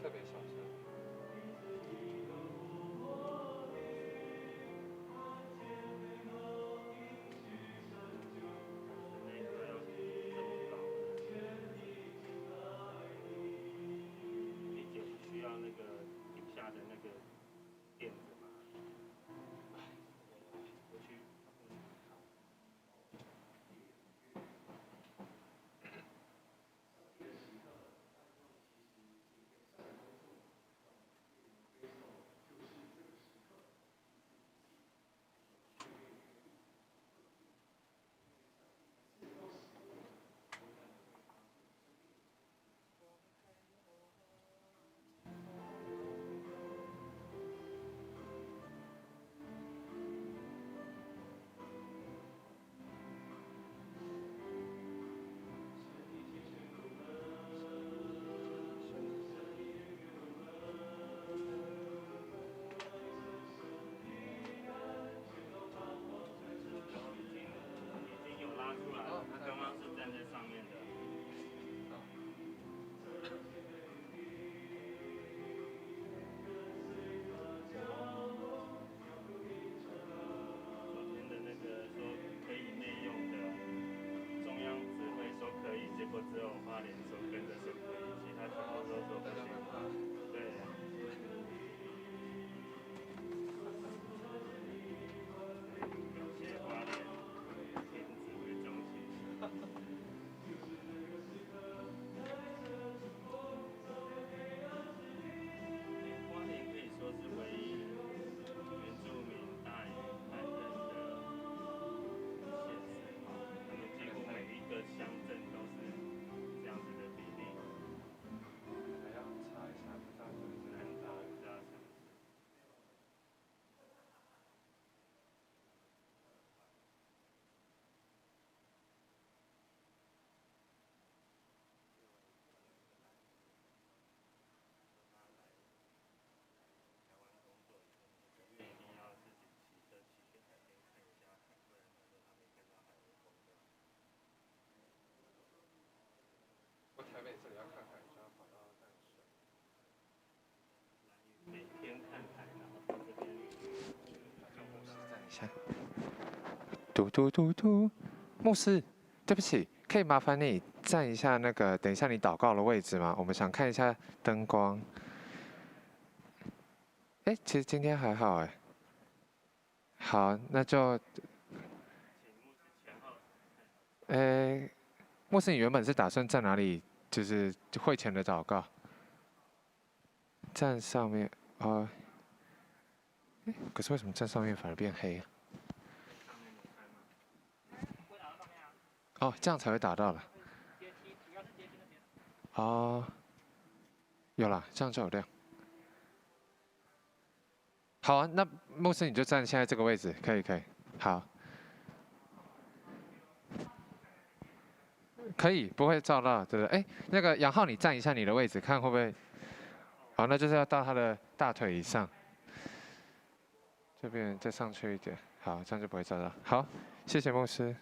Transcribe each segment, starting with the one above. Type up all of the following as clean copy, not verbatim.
特别小声。需要那个底下的那个垫子吗？我去。只有花莲说跟着说可以，其他全部都说不行。对。感谢花莲天子为中心。花莲可以说是唯一原住民大于台人的县市，他们几乎每一个乡镇都是这样子的比例。还要查一下，不知道是不是南岛比较城市。我台北这里要看海，就要跑到淡水。每天看海，然后到这边。牧师站一下。嘟嘟嘟嘟，牧师，对不起，可以麻烦你站一下那个，等一下你祷告的位置吗？我们想看一下灯光。哎，其实今天还好哎。好，那就。牧师，你原本是打算站哪里？就是会前的祷告。站上面啊。可是为什么站上面反而变黑啊？哦，这样才会打到了。哦，有了，这样就有亮。好啊，那牧师你就站现在这个位置，可以可以，好。可以，不会照到，对不对？哎，那个杨浩，你站一下你的位置，看会不会？好，那就是要到他的大腿以上。这边再上去一点，好，这样就不会照到。好，谢谢牧师。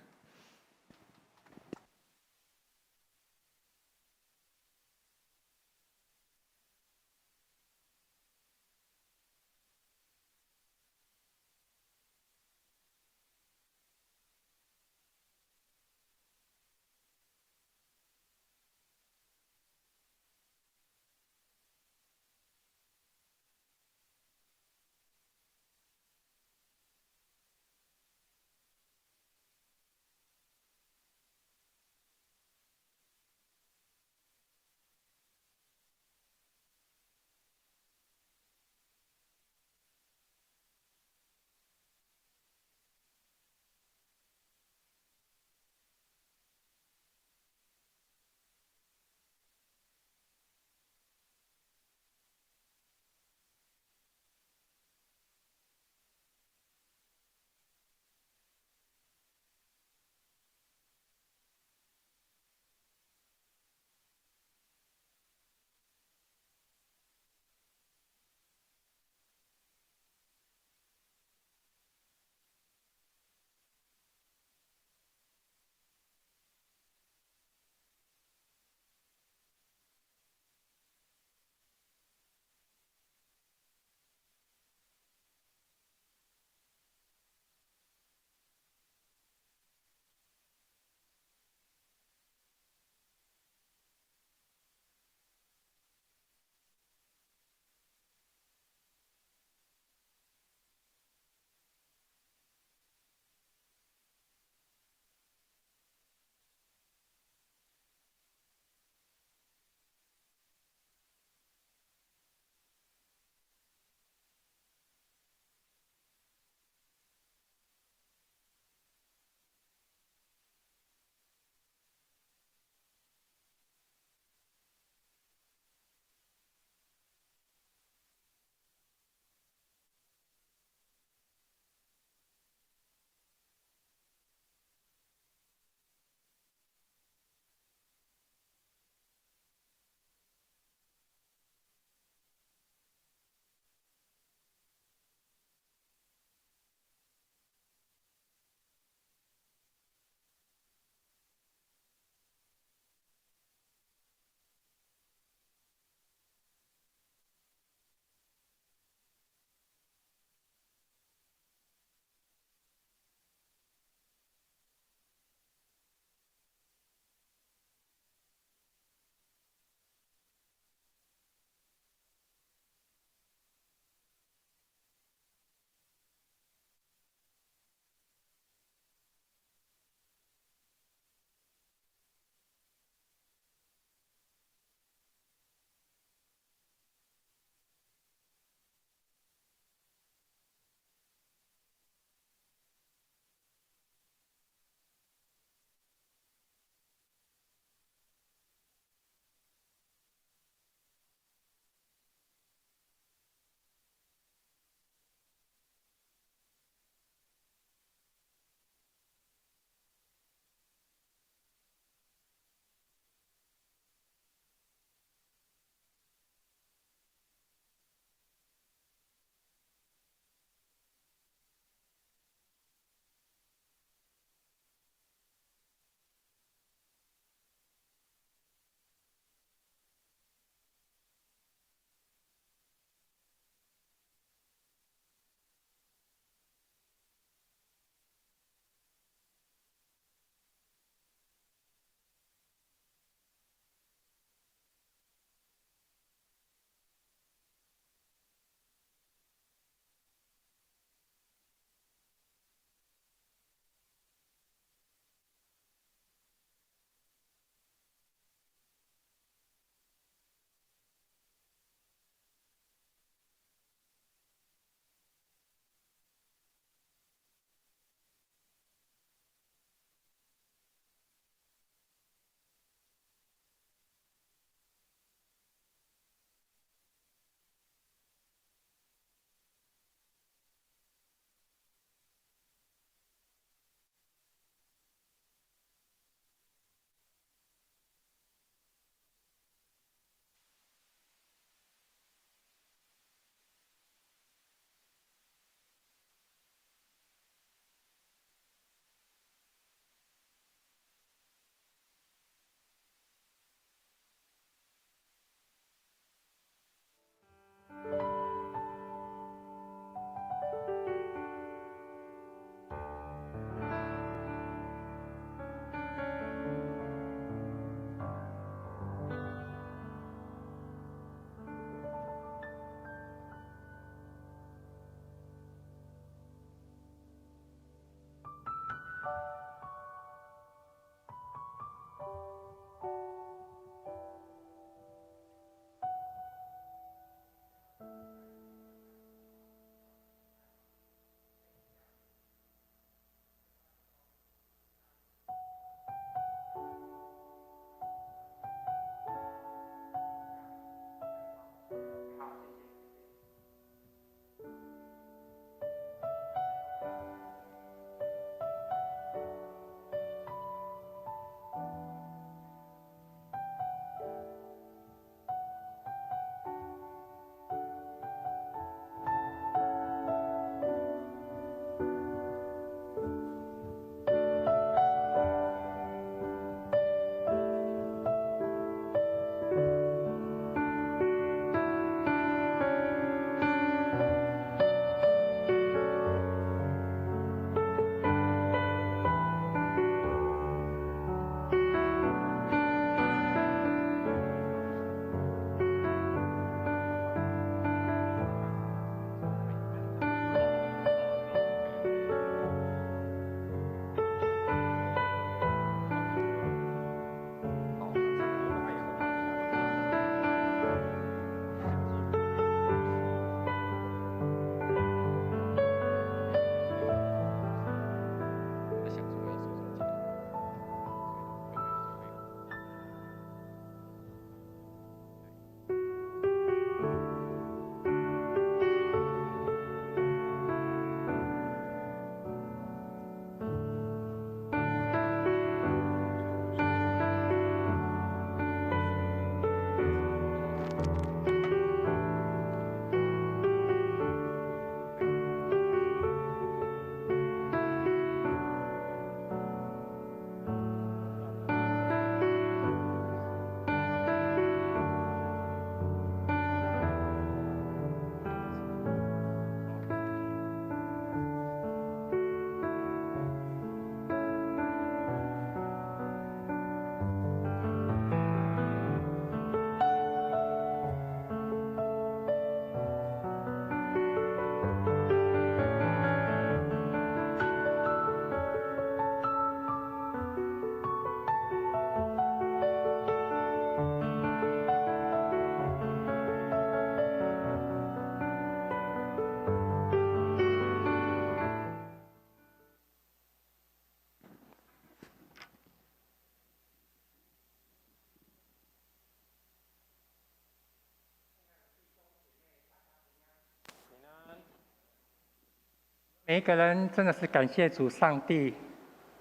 每一个人真的是感谢主上帝，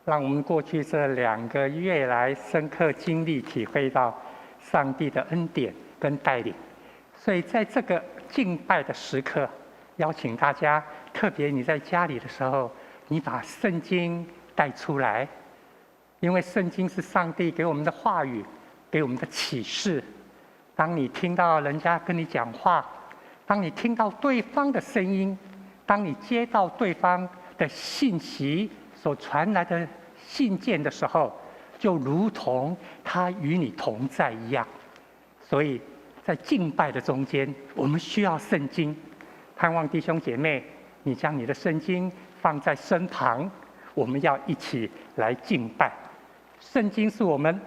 让我们过去这2个月来深刻经历、体会到上帝的恩典跟带领。所以在这个敬拜的时刻，邀请大家，特别你在家里的时候，你把圣经带出来，因为圣经是上帝给我们的话语，给我们的启示。当你听到人家跟你讲话，当你听到对方的声音，当你接到对方的信息所传来的信件的时候，就如同他与你同在一样。所以在敬拜的中间，我们需要圣经。盼望弟兄姐妹，你将你的圣经放在身旁，我们要一起来敬拜。圣经是我们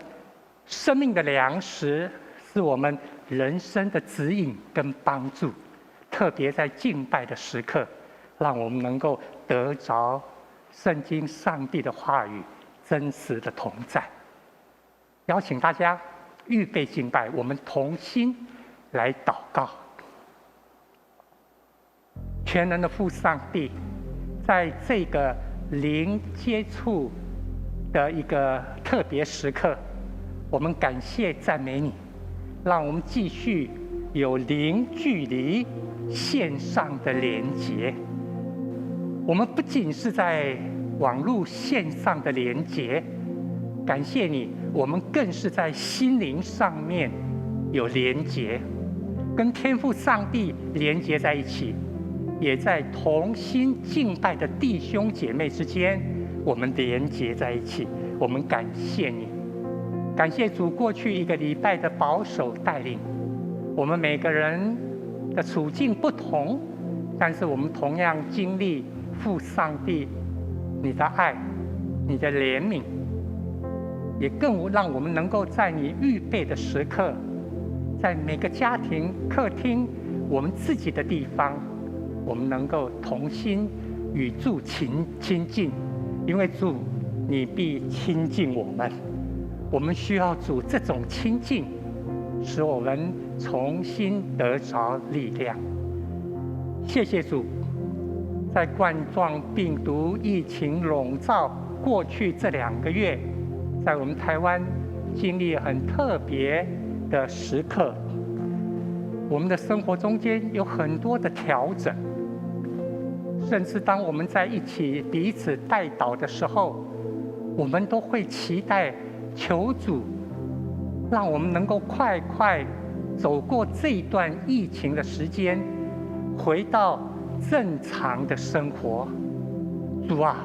生命的粮食，是我们人生的指引跟帮助。特别在敬拜的时刻，让我们能够得着圣经上帝的话语真实的同在。邀请大家预备敬拜，我们同心来祷告。全能的父上帝，在这个灵接触的一个特别时刻，我们感谢赞美你，让我们继续有零距离线上的连结。我们不仅是在网络线上的连结，感谢你，我们更是在心灵上面有连结，跟天父上帝连结在一起，也在同心敬拜的弟兄姐妹之间，我们连结在一起。我们感谢你，感谢主过去1个礼拜的保守带领。我们每个人的处境不同，但是我们同样经历父上帝你的爱、你的怜悯，也更让我们能够在你预备的时刻，在每个家庭、客厅、我们自己的地方，我们能够同心与主亲近，因为主你必亲近我们。我们需要主这种亲近，使我们重新得着力量。谢谢主，在冠状病毒疫情笼罩过去这2个月，在我们台湾经历很特别的时刻，我们的生活中间有很多的调整，甚至当我们在一起彼此代祷的时候，我们都会期待求主让我们能够快快走过这一段疫情的时间，回到正常的生活。主啊，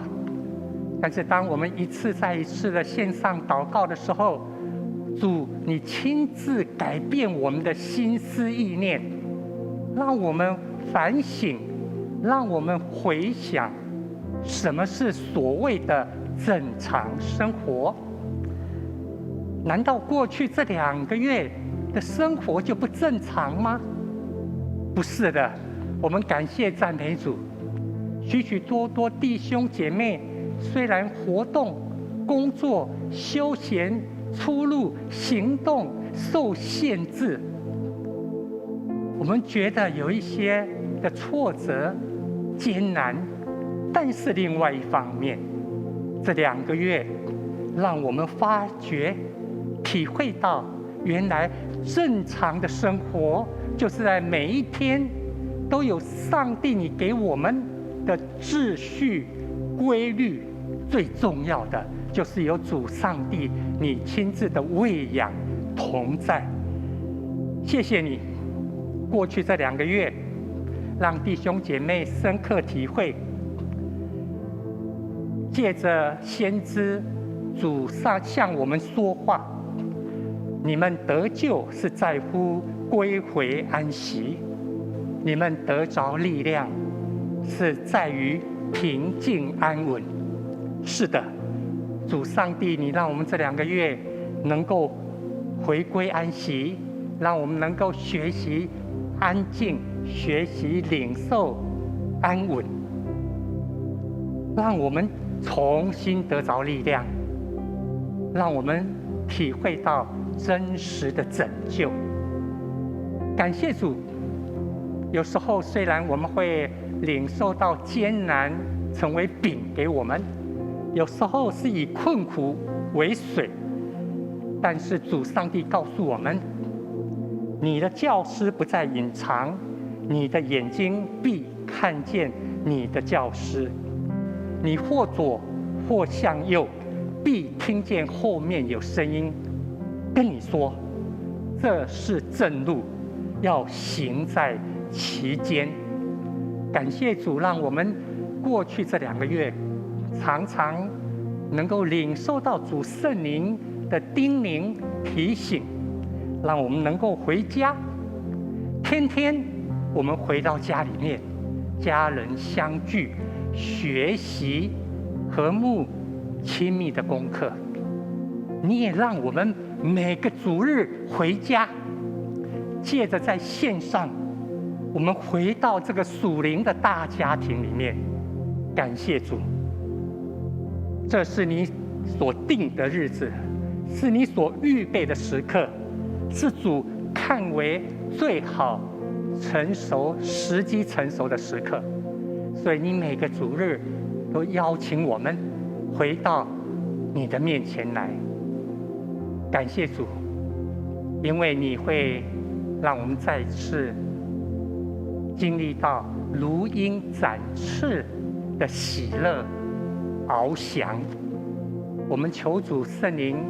但是当我们一次再一次的线上祷告的时候，主你亲自改变我们的心思意念，让我们反省，让我们回想什么是所谓的正常生活。难道过去这2个月的生活就不正常吗？不是的，我们感谢赞美主，许许多多弟兄姐妹虽然活动、工作、休闲、出入、行动受限制，我们觉得有一些的挫折、艰难，但是另外一方面，这2个月让我们发觉、体会到，原来正常的生活就是在每一天都有上帝你给我们的秩序、规律。最重要的就是有主上帝你亲自的喂养同在。谢谢你，过去这2个月，让弟兄姐妹深刻体会，借着先知主上向我们说话，你们得救是在乎归回安息，你们得着力量是在于平静安稳。是的，主上帝你让我们这2个月能够回归安息，让我们能够学习安静，学习领受安稳，让我们重新得着力量，让我们体会到真实的拯救。感谢主，有时候虽然我们会领受到艰难、成为饼给我们，有时候是以困苦为水。但是主上帝告诉我们，你的教师不再隐藏，你的眼睛必看见你的教师。你或左或向右，必听见后面有声音跟你说，这是正路，要行在其间。感谢主，让我们过去这2个月，常常能够领受到主圣灵的叮咛提醒，让我们能够回家。天天我们回到家里面，家人相聚，学习和睦亲密的功课。你也让我们每个主日回家，借着在线上，我们回到这个属灵的大家庭里面。感谢主，这是你所定的日子，是你所预备的时刻，是主看为最好成熟、时机成熟的时刻。所以你每个主日都邀请我们回到你的面前来。感谢主，因为你会让我们再次经历到如鹰展翅的喜乐翱翔。我们求主圣灵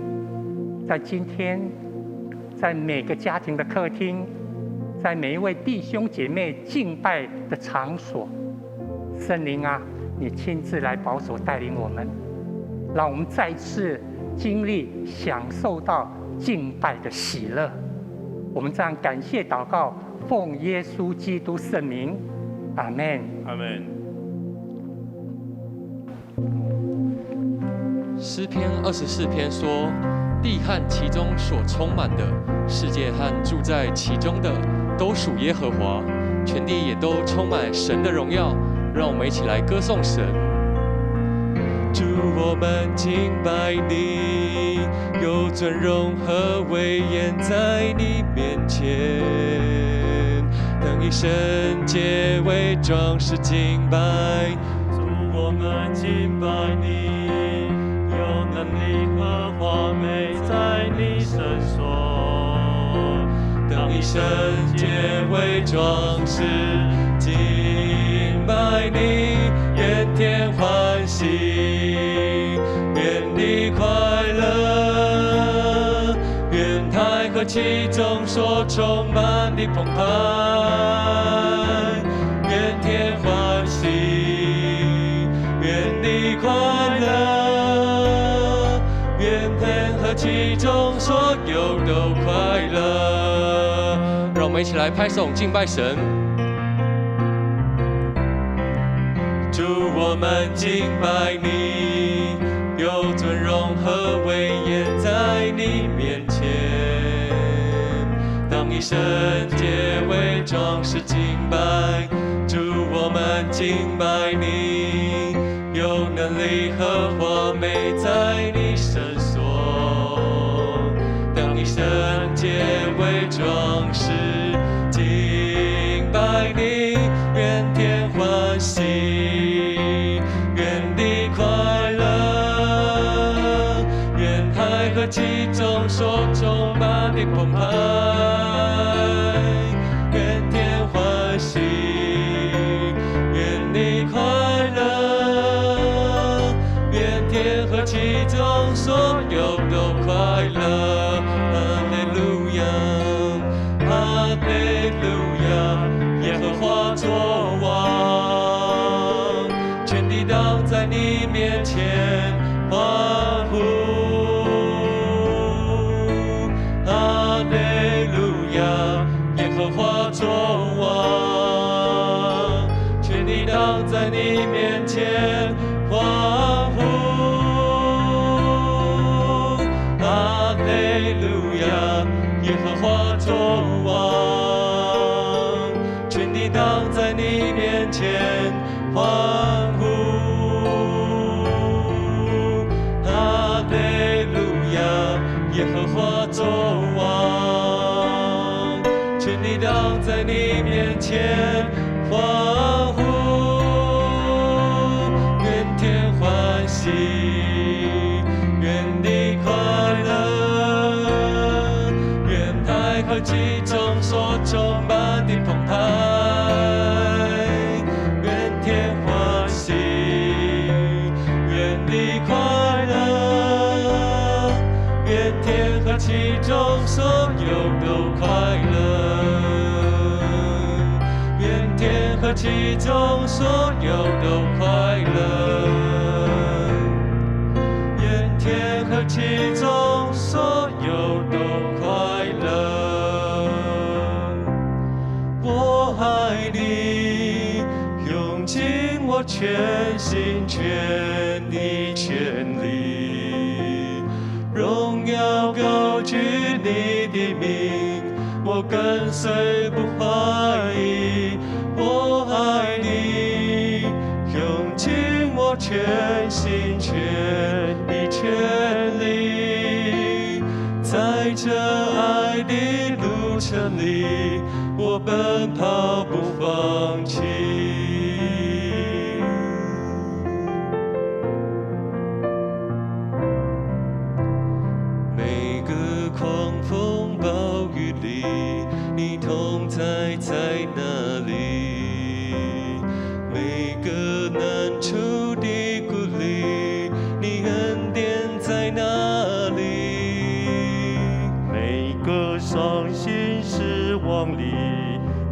在今天，在每个家庭的客厅，在每一位弟兄姐妹敬拜的场所，圣灵啊，你亲自来保守带领我们，让我们再次经历享受到敬拜的喜乐。我们这样感谢祷告，奉耶稣基督圣名，阿们。阿门。诗篇24篇说：地和其中所充满的，世界和住在其中的，都属耶和华，全地也都充满神的荣耀。让我们一起来歌颂神。主，我们敬拜你，有尊荣和威严在你面前，等以圣洁为装饰敬拜。主，我们敬拜你，有能力和华美在你身所，等以圣洁为装饰敬拜你，愿天欢喜，愿地快乐，愿太和其中所充满的澎湃，愿天欢喜，愿地快乐，愿天和其中所有都快乐。让我们一起来拍手敬拜神。主，我们敬拜你，有尊荣和威严在你面前，当以圣洁为装饰敬拜。主，我们敬拜你，有能力和华美在你身所，当以圣洁为装饰敬拜你，愿天欢喜，愿地快乐，愿海和其中所充满的澎湃，愿天欢喜，愿地快乐，愿天和其中所有都快乐。哈利路亚，哈利路亚，耶和华作王，全地当在你面前欢呼。哈利路亚，耶和华作王，全地当在你面前欢呼。哈利路亚，耶和华作王，全地当在你面前欢呼。哈利路亚，耶和华作王，全地当在你面前欢呼。其中所充满的澎湃。愿天欢喜，愿地快乐，愿天和其中所有都快乐，愿天和其中所有都快乐，愿天和其中所有都快乐。我爱你，用尽我全心全意全力，荣耀高举你的名，我跟随不怀疑。我爱你，用尽我全心全意全力，在这爱的路程里，我奔跑不放弃。每个狂风暴雨里，你同在在哪里？每个难处的鼓励，你恩典在哪里？每个伤心失望里，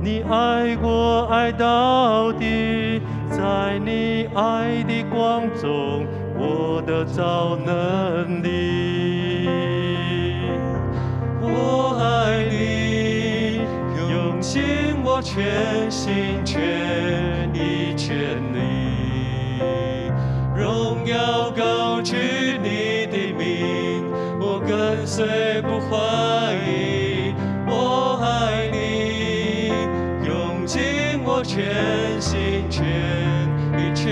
你爱我爱到底，在你爱的光中，我得着能力。我爱你，用尽我全心全意全力，荣耀高举你的名，我跟随不怀疑。我爱你，用尽我全心全意全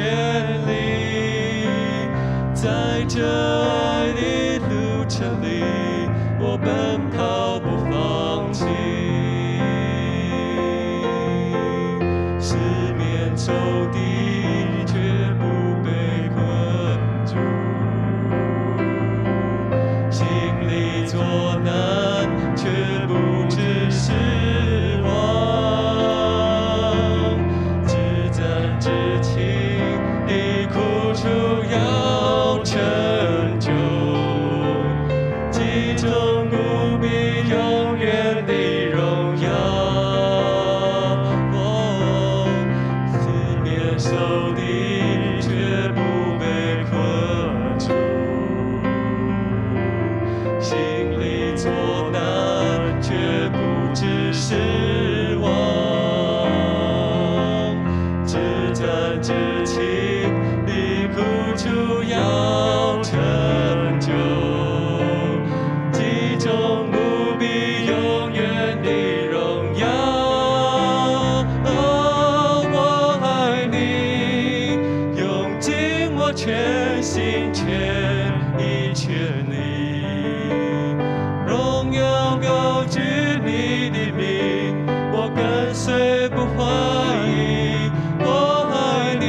力，在这爱的路程里，我奔跑不放弃。四面受敌，却不被困住，心里作难，却不致失望，至真至情的苦楚要成就，其中无比永远的荣耀。四面受敌，却不被困住，心里作难，却不致失望，至真至情的苦楚要成就，其中无比永远的荣耀。我爱你，用尽我全心全意全力，荣耀高举你的名，我跟随不怀疑。我爱你，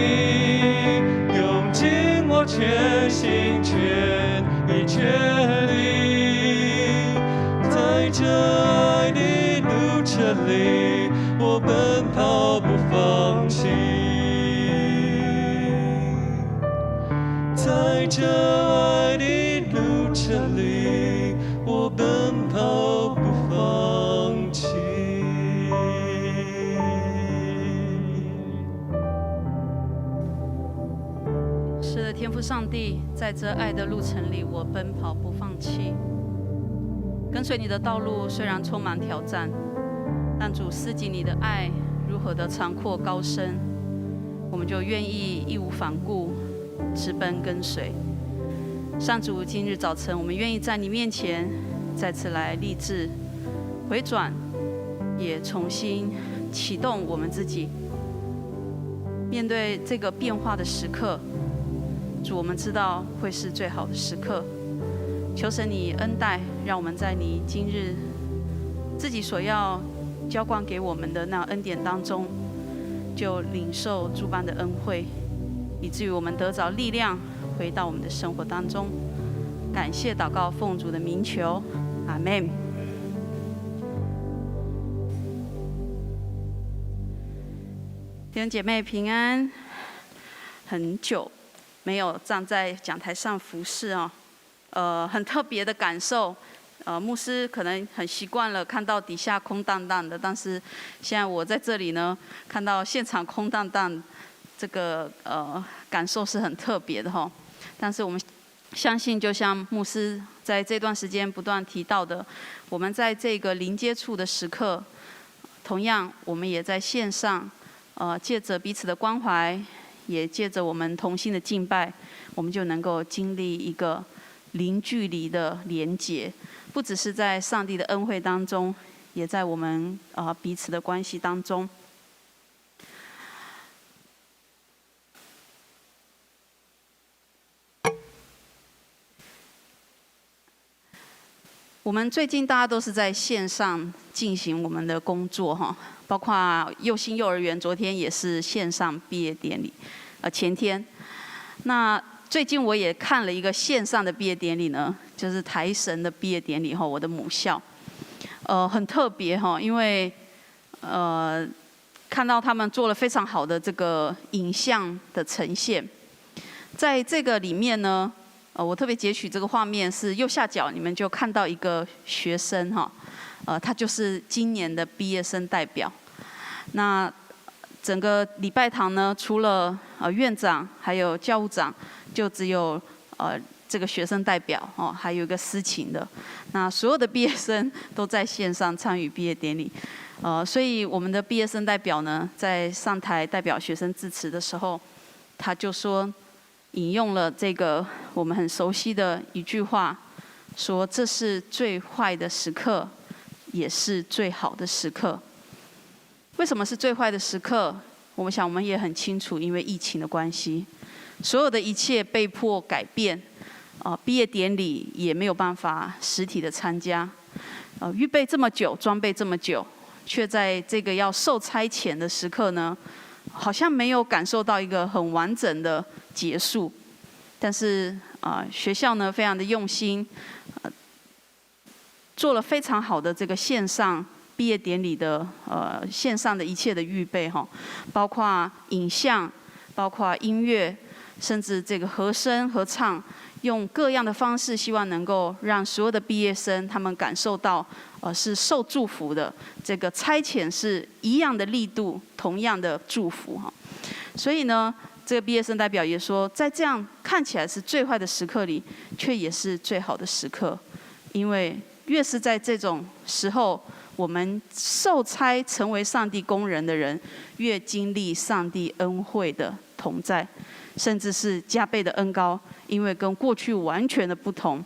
用尽我全心全意全力，在这爱的路程里，我奔跑不放弃。在这爱的路程里，我奔跑不放弃。是的，天父上帝，在这爱的路程里，我奔跑不放弃。跟随你的道路虽然充满挑战，但主思及你的爱如何的长阔高深，我们就愿意义无反顾，直奔跟随。上主，今日早晨，我们愿意在你面前再次来立志、回转，也重新启动我们自己。面对这个变化的时刻，主，我们知道会是最好的时刻。求神你恩待，让我们在你今日自己所要浇灌给我们的那恩典当中，就领受诸般的恩惠，以至于我们得着力量，回到我们的生活当中。感谢祷告，奉主的名求，阿们。弟兄姐妹平安。很久没有站在讲台上服侍哦，很特别的感受。牧师可能很习惯了看到底下空荡荡的，但是现在我在这里呢，看到现场空荡荡，这个感受是很特别的哈。但是我们相信，就像牧师在这段时间不断提到的，我们在这个零接触的时刻，同样我们也在线上，借着彼此的关怀，也借着我们同心的敬拜，我们就能够经历一个零距离的连结，不只是在上帝的恩惠当中，也在我们彼此的关系当中。我们最近大家都是在线上进行我们的工作哈，包括幼心幼儿园昨天也是线上毕业典礼，前天。那最近我也看了一个线上的毕业典礼呢，就是台神的毕业典礼哈，我的母校，很特别哈，因为看到他们做了非常好的这个影像的呈现，在这个里面呢。我特别截取这个画面，是右下角，你们就看到一个学生哈，他就是今年的毕业生代表。那整个礼拜堂呢，除了院长还有教务长，就只有这个学生代表哦，还有一个司琴的。那所有的毕业生都在线上参与毕业典礼，所以我们的毕业生代表呢，在上台代表学生致辞的时候，他就说。引用了这个我们很熟悉的一句话，说这是最坏的时刻，也是最好的时刻。为什么是最坏的时刻？我想我们也很清楚，因为疫情的关系，所有的一切被迫改变，毕业典礼也没有办法实体的参加，预备这么久，装备这么久，却在这个要受差遣的时刻呢，好像没有感受到一个很完整的结束，但是学校呢非常的用心，做了非常好的这个线上毕业典礼的线上的一切的预备哈，包括影像，包括音乐，甚至这个和声合唱，用各样的方式，希望能够让所有的毕业生他们感受到是受祝福的，这个差遣是一样的力度，同样的祝福哈。所以呢。这个毕业生代表也说，在这样看起来是最坏的时刻里，却也是最好的时刻，因为越是在这种时候，我们受差成为上帝工人的人，越经历上帝恩惠的同在，甚至是加倍的恩膏，因为跟过去完全的不同。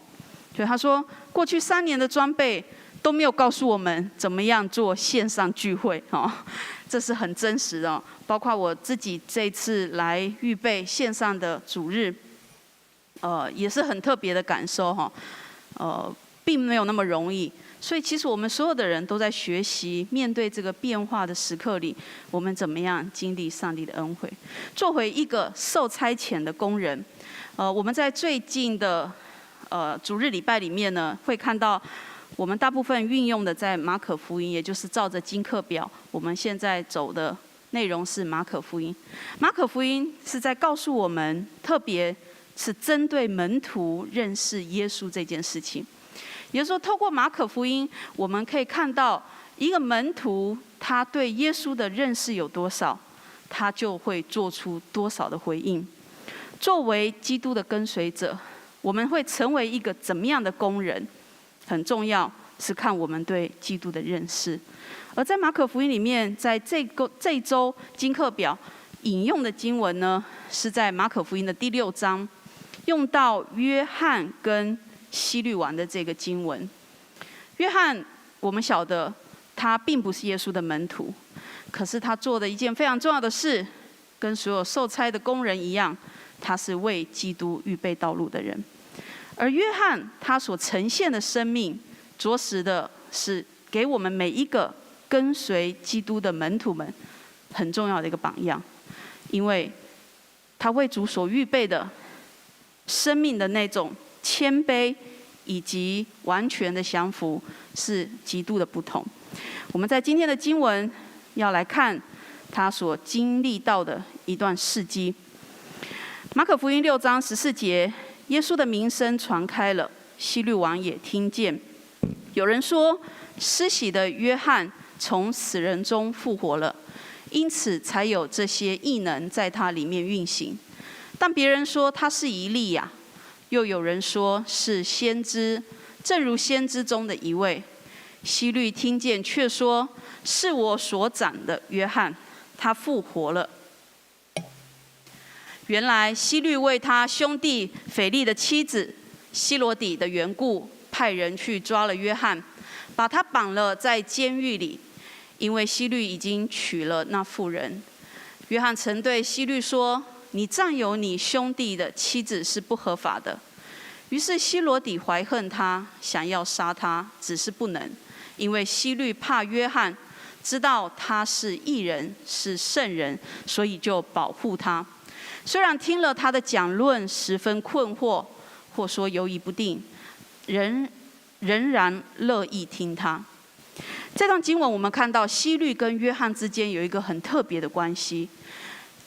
所以他说，过去3年的装备都没有告诉我们怎么样做线上聚会这是很真实的。包括我自己这次来预备线上的主日，也是很特别的感受哈，并没有那么容易。所以其实我们所有的人都在学习，面对这个变化的时刻里，我们怎么样经历上帝的恩惠，做回一个受差遣的工人。我们在最近的主日礼拜里面呢，会看到。我们大部分运用的在马可福音，也就是照着经课表，我们现在走的内容是马可福音。马可福音是在告诉我们，特别是针对门徒认识耶稣这件事情。也就是说，透过马可福音，我们可以看到一个门徒他对耶稣的认识有多少，他就会做出多少的回应。作为基督的跟随者，我们会成为一个怎么样的工人？很重要是看我们对基督的认识，而在马可福音里面，在这一周经课表引用的经文呢，是在马可福音的第6章，用到约翰跟希律王的这个经文。约翰，我们晓得他并不是耶稣的门徒，可是他做的一件非常重要的事，跟所有受差的工人一样，他是为基督预备道路的人。而约翰他所呈现的生命，着实的是给我们每一个跟随基督的门徒们很重要的一个榜样，因为他为主所预备的生命的那种谦卑以及完全的降服是极度的不同。我们在今天的经文要来看他所经历到的一段事迹。马可福音6章14节，耶稣的名声传开了，希律王也听见。有人说，施洗的约翰从死人中复活了，因此才有这些异能在他里面运行。但别人说他是以利亚，又有人说是先知，正如先知中的一位。希律听见，却说是我所长的约翰，他复活了。原来希律为他兄弟腓力的妻子希罗底的缘故，派人去抓了约翰，把他绑了在监狱里，因为希律已经娶了那妇人。约翰曾对希律说：“你占有你兄弟的妻子是不合法的。”于是希罗底怀恨他，想要杀他，只是不能，因为希律怕约翰，知道他是义人，是圣人，所以就保护他。虽然听了他的讲论十分困惑，或说犹疑不定，仍然乐意听他。这段经文我们看到希律跟约翰之间有一个很特别的关系。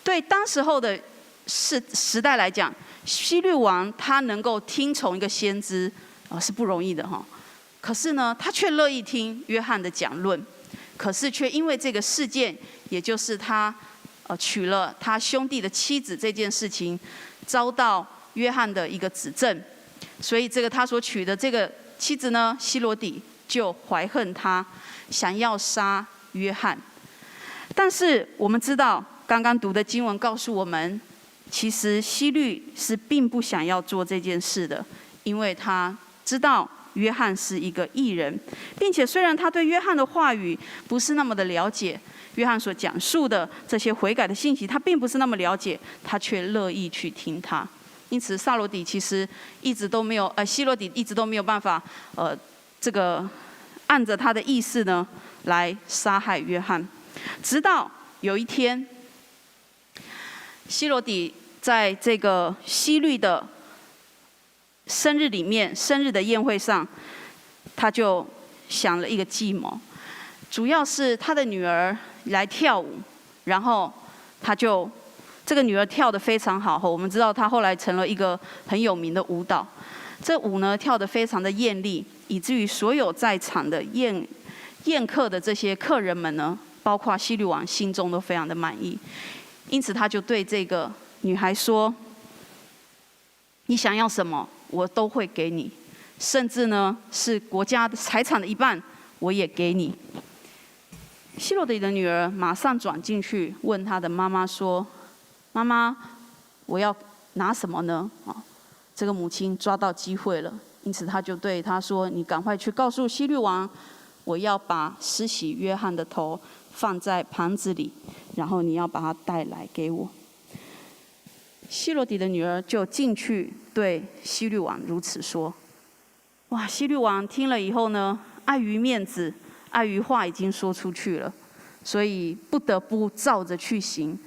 对当时候的时代来讲，希律王他能够听从一个先知是不容易的哈。可是呢，他却乐意听约翰的讲论。可是却因为这个事件，也就是他娶了他兄弟的妻子这件事情，遭到约翰的一个指证，所以这个他所娶的这个妻子呢，希罗底就怀恨他，想要杀约翰。但是我们知道，刚刚读的经文告诉我们，其实希律是并不想要做这件事的，因为他知道约翰是一个义人，并且虽然他对约翰的话语不是那么的了解，约翰所讲述的这些悔改的信息，他并不是那么了解，他却乐意去听他。因此，希罗底一直都没有办法，这个按着他的意思呢来杀害约翰。直到有一天，希罗底在这个希律的生日的宴会上，他就想了一个计谋，主要是他的女儿来跳舞，然后这个女儿跳得非常好，我们知道她后来成了一个很有名的舞蹈。这舞呢跳得非常的艳丽，以至于所有在场的宴客的这些客人们呢，包括希律王心中都非常的满意。因此他就对这个女孩说：“你想要什么，我都会给你，甚至呢是国家的财产的一半，我也给你。”希罗底的女儿马上转进去问她的妈妈说：“妈妈，我要拿什么呢？”这个母亲抓到机会了，因此她就对她说：“你赶快去告诉希律王，我要把施洗约翰的头放在盘子里，然后你要把它带来给我。”希罗底的女儿就进去对希律王如此说。哇！希律王听了以后呢，碍于面子，碍于话已经说出去了，所以不得不照着去行。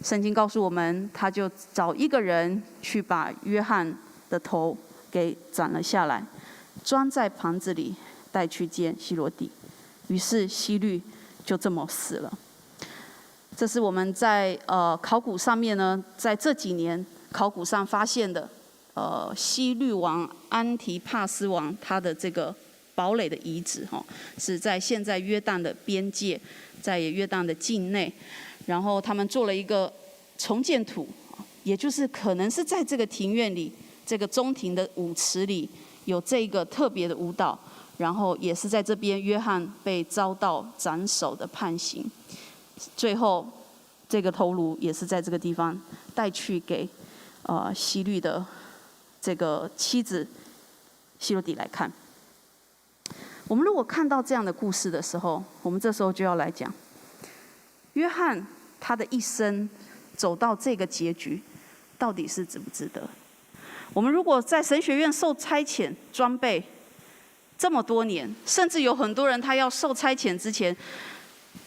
圣经告诉我们，他就找一个人去把约翰的头给斩了下来，装在盘子里，带去见希罗底。于是希律就这么死了。这是我们在考古上面呢，在这几年考古上发现的，希律王安提帕斯王他的这个堡垒的遗址是在现在约旦的边界，在约旦的境内。然后他们做了一个重建图，也就是可能是在这个庭院里，这个中庭的舞池里有这个特别的舞蹈，然后也是在这边约翰被遭到斩首的判刑，最后这个头颅也是在这个地方带去给希律的这个妻子希罗底来看。我们如果看到这样的故事的时候，我们这时候就要来讲约翰他的一生走到这个结局，到底是值不值得？我们如果在神学院受差遣装备这么多年，甚至有很多人他要受差遣之前，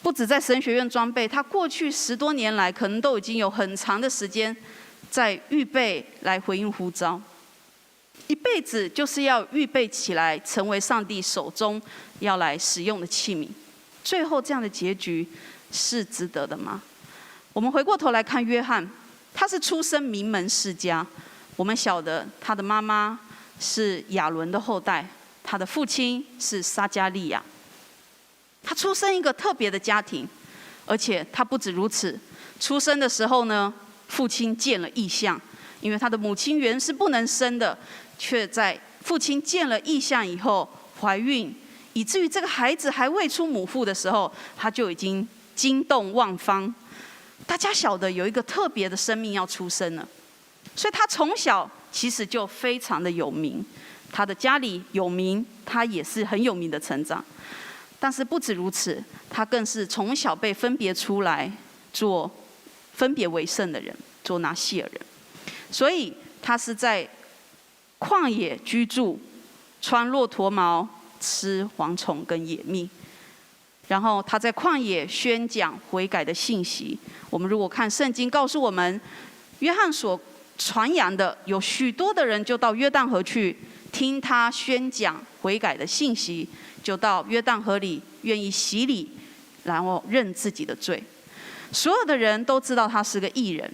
不止在神学院装备，他过去10多年来可能都已经有很长的时间在预备来回应呼召，一辈子就是要预备起来，成为上帝手中要来使用的器皿。最后这样的结局是值得的吗？我们回过头来看约翰，他是出身名门世家。我们晓得他的妈妈是亚伦的后代，他的父亲是撒加利亚。他出生一个特别的家庭，而且他不止如此，出生的时候呢，父亲见了异象，因为他的母亲原是不能生的，却在父亲见了异象以后怀孕，以至于这个孩子还未出母腹的时候，他就已经惊动万方。大家晓得有一个特别的生命要出生了，所以他从小其实就非常的有名，他的家里有名，他也是很有名的成长。但是不止如此，他更是从小被分别出来做分别为圣的人，做拿细尔人。所以他是在旷野居住，穿骆驼毛，吃蝗虫跟野蜜。然后他在旷野宣讲悔改的信息。我们如果看圣经告诉我们，约翰所传扬的，有许多的人就到约旦河去听他宣讲悔改的信息，就到约旦河里愿意洗礼，然后认自己的罪。所有的人都知道他是个义人。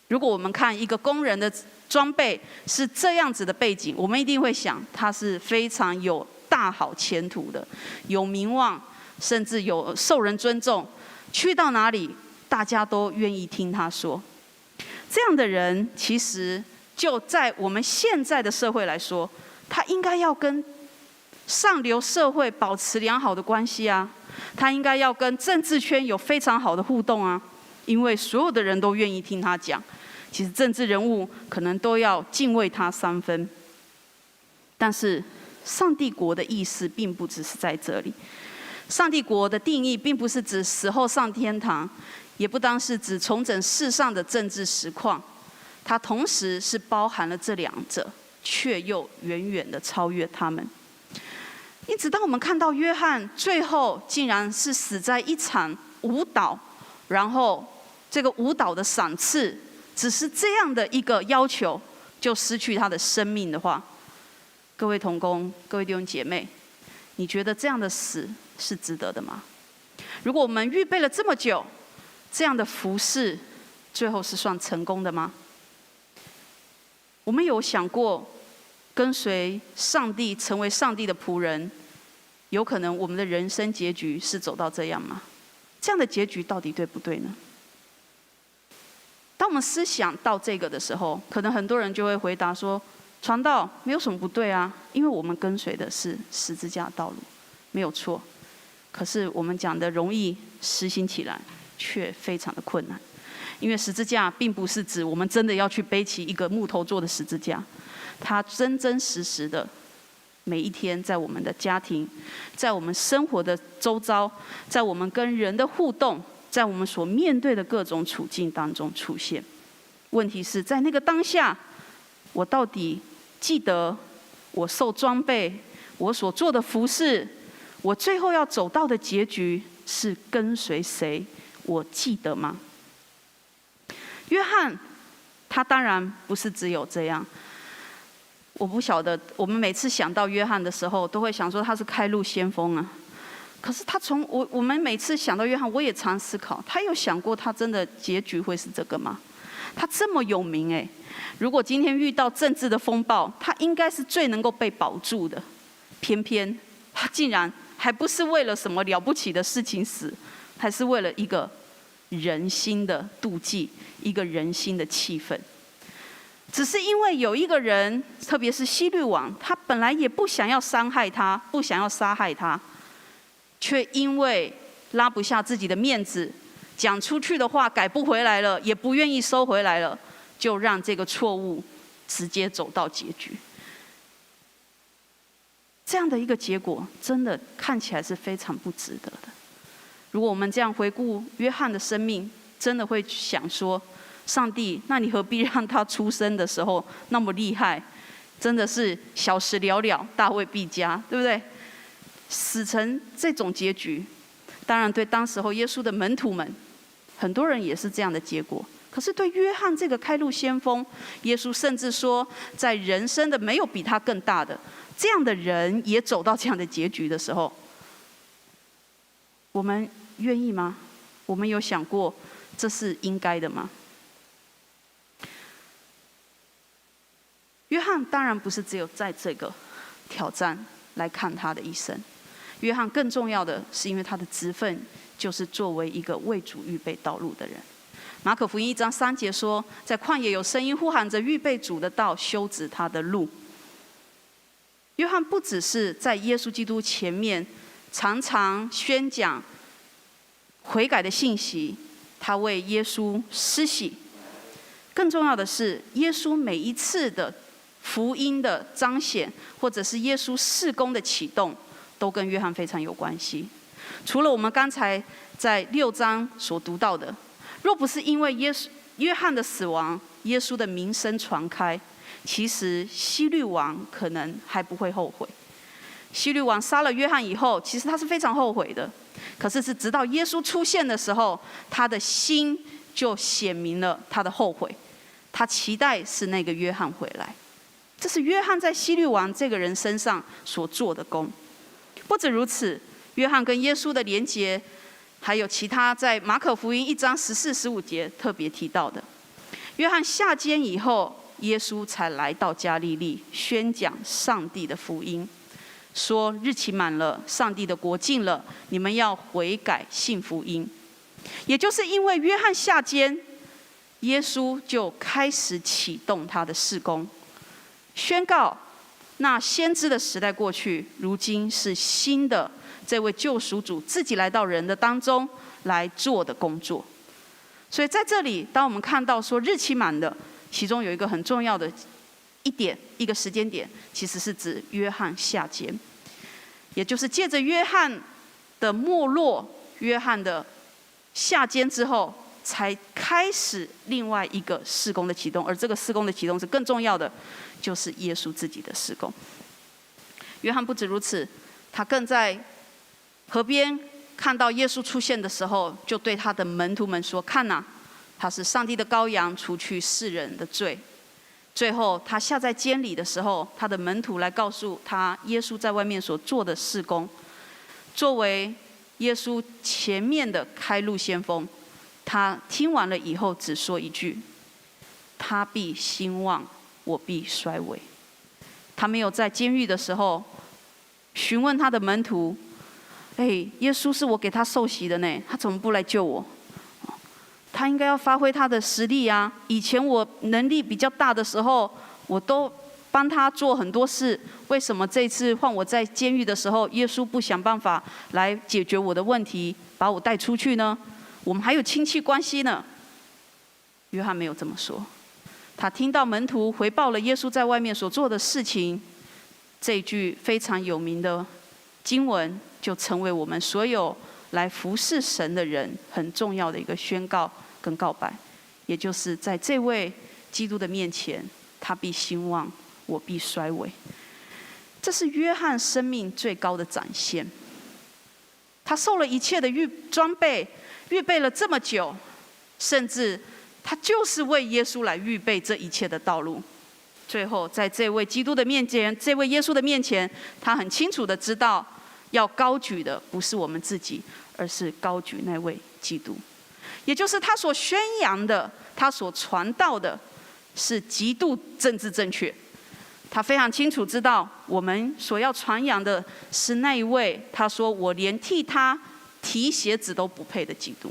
如果我们看一个工人的装备是这样子的背景，我们一定会想他是非常有大好前途的，有名望，甚至有受人尊重，去到哪里大家都愿意听他说。这样的人其实就在我们现在的社会来说，他应该要跟上流社会保持良好的关系啊，他应该要跟政治圈有非常好的互动啊，因为所有的人都愿意听他讲。其实政治人物可能都要敬畏他3分。但是上帝国的意思并不只是在这里。上帝国的定义并不是指死后上天堂，也不单是指重整世上的政治实况，它同时是包含了这两者，却又远远的超越他们。因此当我们看到约翰最后竟然是死在一场舞蹈，然后这个舞蹈的赏赐只是这样的一个要求，就失去他的生命的话，各位同工，各位弟兄姐妹，你觉得这样的死是值得的吗？如果我们预备了这么久，这样的服事最后是算成功的吗？我们有想过跟随上帝，成为上帝的仆人，有可能我们的人生结局是走到这样吗？这样的结局到底对不对呢？当我们思想到这个的时候，可能很多人就会回答说，传道没有什么不对啊，因为我们跟随的是十字架道路，没有错。可是我们讲的容易，实行起来却非常的困难。因为十字架并不是指我们真的要去背起一个木头做的十字架，它真真实实的每一天在我们的家庭，在我们生活的周遭，在我们跟人的互动，在我们所面对的各种处境当中出现。问题是在那个当下，我到底记得我受装备，我所做的服事，我最后要走到的结局是跟随谁？我记得吗？约翰他当然不是只有这样。我不晓得，我们每次想到约翰的时候，都会想说他是开路先锋啊。可是他我们每次想到约翰，我也常思考，他有想过他真的结局会是这个吗？他这么有名如果今天遇到政治的风暴，他应该是最能够被保住的，偏偏他竟然还不是为了什么了不起的事情死，还是为了一个人心的妒忌，一个人心的气愤。只是因为有一个人，特别是希律王，他本来也不想要伤害他，不想要杀害他，却因为拉不下自己的面子，讲出去的话改不回来了，也不愿意收回来了，就让这个错误直接走到结局。这样的一个结果，真的看起来是非常不值得的。如果我们这样回顾约翰的生命，真的会想说，上帝，那你何必让他出生的时候那么厉害？真的是小时了了，大未必佳，对不对？死成这种结局，当然对当时候耶稣的门徒们，很多人也是这样的结果。可是对约翰这个开路先锋，耶稣甚至说，在人生的没有比他更大的，这样的人也走到这样的结局的时候，我们愿意吗？我们有想过这是应该的吗？约翰当然不是只有在这个挑战来看他的一生，约翰更重要的是因为他的职分就是作为一个为主预备道路的人。马可福音1章3节说，在旷野有声音呼喊着预备主的道，修直他的路。约翰不只是在耶稣基督前面常常宣讲悔改的信息，他为耶稣施洗，更重要的是耶稣每一次的福音的彰显，或者是耶稣事工的启动，都跟约翰非常有关系。除了我们刚才在6章所读到的，若不是因为约翰的死亡，耶稣的名声传开，其实希律王可能还不会后悔。希律王杀了约翰以后，其实他是非常后悔的，可是直到耶稣出现的时候，他的心就显明了他的后悔，他期待是那个约翰回来。这是约翰在希律王这个人身上所做的功。不止如此，约翰跟耶稣的连结，还有其他在马可福音1章14、15节特别提到的。约翰下监以后，耶稣才来到加利利，宣讲上帝的福音，说日期满了，上帝的国近了，你们要悔改信福音。也就是因为约翰下监，耶稣就开始启动他的事工，宣告那先知的时代过去，如今是新的这位救赎主自己来到人的当中来做的工作。所以在这里，当我们看到说日期满了，其中有一个很重要的一个时间点，其实是指约翰下监，也就是借着约翰的没落，约翰的下监之后，才开始另外一个事工的启动。而这个事工的启动是更重要的，就是耶稣自己的事工。约翰不止如此，他更在河边看到耶稣出现的时候，就对他的门徒们说：看哪，他是上帝的羔羊，除去世人的罪。最后他下在监里的时候，他的门徒来告诉他耶稣在外面所做的事工，作为耶稣前面的开路先锋，他听完了以后只说一句：他必兴旺，我必衰微。他没有在监狱的时候询问他的门徒：耶稣是我给他受洗的呢，他怎么不来救我？他应该要发挥他的实力啊！以前我能力比较大的时候，我都帮他做很多事，为什么这次换我在监狱的时候，耶稣不想办法来解决我的问题，把我带出去呢？我们还有亲戚关系呢。约翰没有这么说，他听到门徒回报了耶稣在外面所做的事情，这句非常有名的经文就成为我们所有来服侍神的人很重要的一个宣告跟告白，也就是在这位基督的面前，他必兴旺，我必衰微。这是约翰生命最高的展现。他受了一切的装备，预备了这么久，甚至他就是为耶稣来预备这一切的道路。最后在这位基督的面前，这位耶稣的面前，他很清楚的知道，要高举的不是我们自己，而是高举那位基督。也就是他所宣扬的，他所传道的，是极度政治正确。他非常清楚知道，我们所要传扬的是那一位，他说我连替他提鞋子都不配的基督。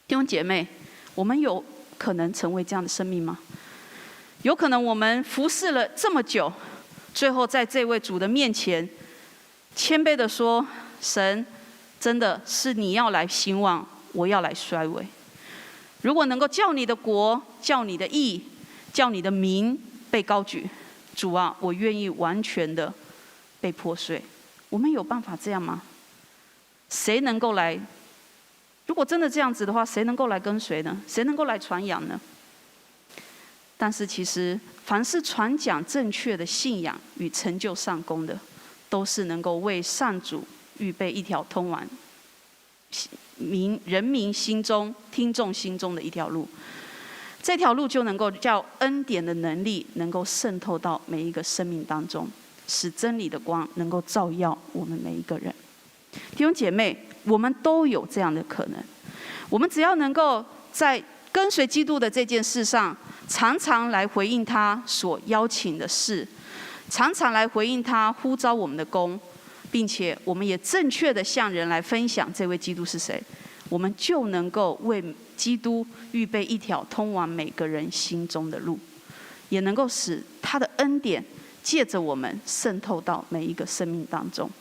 弟兄姐妹，我们有可能成为这样的生命吗？有可能我们服侍了这么久，最后在这位主的面前谦卑的说：神，真的是你要来兴旺，我要来衰微。如果能够叫你的国，叫你的义，叫你的名被高举，主啊，我愿意完全的被破碎。我们有办法这样吗？谁能够来？如果真的这样子的话，谁能够来跟随呢？谁能够来传扬呢？但是其实，凡是传讲正确的信仰与成就上功的，都是能够为上主预备一条通往人民心中、听众心中的一条路。这条路就能够叫恩典的能力能够渗透到每一个生命当中，使真理的光能够照耀我们每一个人。弟兄姐妹，我们都有这样的可能。我们只要能够在跟随基督的这件事上，常常来回应他所邀请的事，常常来回应他呼召我们的功，并且我们也正确的向人来分享这位基督是谁，我们就能够为基督预备一条通往每个人心中的路，也能够使他的恩典借着我们渗透到每一个生命当中。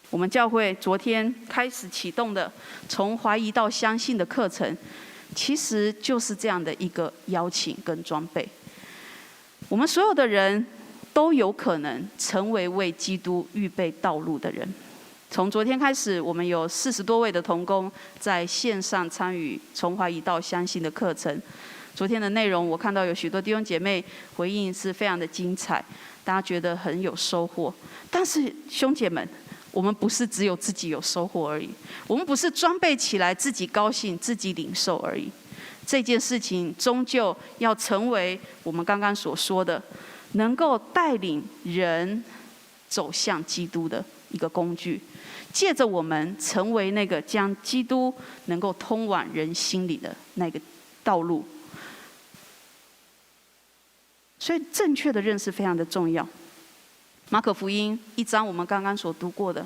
我们教会昨天开始启动的从怀疑到相信的课程，其实就是这样的一个邀请跟装备。我们所有的人都有可能成为为基督预备道路的人。从昨天开始，我们有40多位的同工在线上参与从怀疑到相信的课程。昨天的内容，我看到有许多弟兄姐妹回应是非常的精彩，大家觉得很有收获。但是兄姐们，我们不是只有自己有收获而已，我们不是装备起来自己高兴、自己领受而已。这件事情终究要成为我们刚刚所说的，能够带领人走向基督的一个工具，借着我们成为那个将基督能够通往人心里的那个道路。所以正确的认识非常的重要。马可福音1章我们刚刚所读过的，